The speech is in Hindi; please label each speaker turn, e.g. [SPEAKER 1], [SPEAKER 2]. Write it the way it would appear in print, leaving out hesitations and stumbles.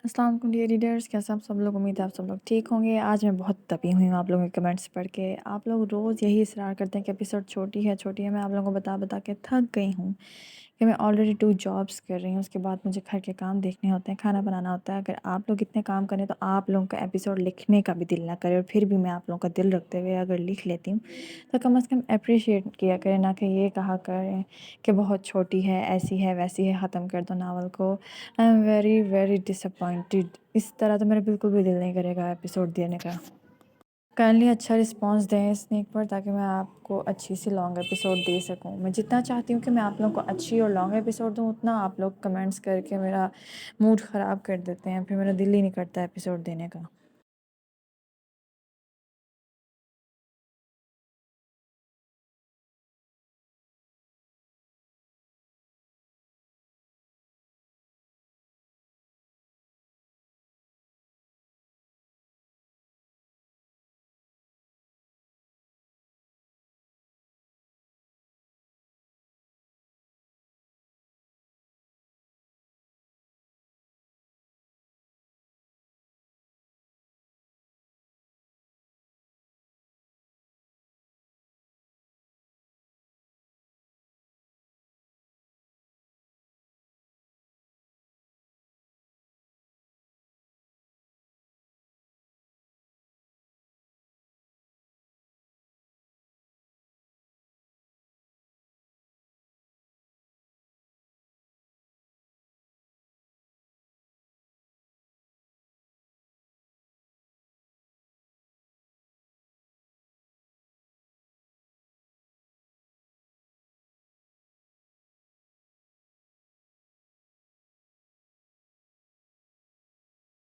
[SPEAKER 1] अस्सलाम वालेकुम डियर रीडर्स, कैसे आप सब लोग। उम्मीद है आप सब लोग ठीक होंगे। आज मैं बहुत तपी हुई हूँ आप लोगों के कमेंट्स पढ़ के। आप लोग रोज़ यही इसरार करते हैं कि एपिसोड छोटी है छोटी है। मैं आप लोगों को बता बता के थक गई हूँ कि मैं ऑलरेडी 2 जॉब्स कर रही हूँ। उसके बाद मुझे घर के काम देखने होते हैं, खाना बनाना होता है। अगर आप लोग इतने काम करें तो आप लोगों का एपिसोड लिखने का भी दिल ना करे, और फिर भी मैं आप लोगों का दिल रखते हुए अगर लिख लेती हूँ तो कम से कम अप्रिशिएट किया करें, ना कि ये कहा करें कि बहुत छोटी है, ऐसी है वैसी है, ख़त्म कर दो नावल को। I am very very disappointed. इस तरह तो मेरा बिल्कुल भी दिल नहीं करेगा एपिसोड देने का। काइंडली अच्छा रिस्पांस दें स्नेक पर, ताकि मैं आपको अच्छी सी लॉन्ग एपिसोड दे सकूं। मैं जितना चाहती हूँ कि मैं आप लोगों को अच्छी और लॉन्ग एपिसोड दूँ, उतना आप लोग कमेंट्स करके मेरा मूड ख़राब कर देते हैं, फिर मेरा दिल ही नहीं करता एपिसोड देने का।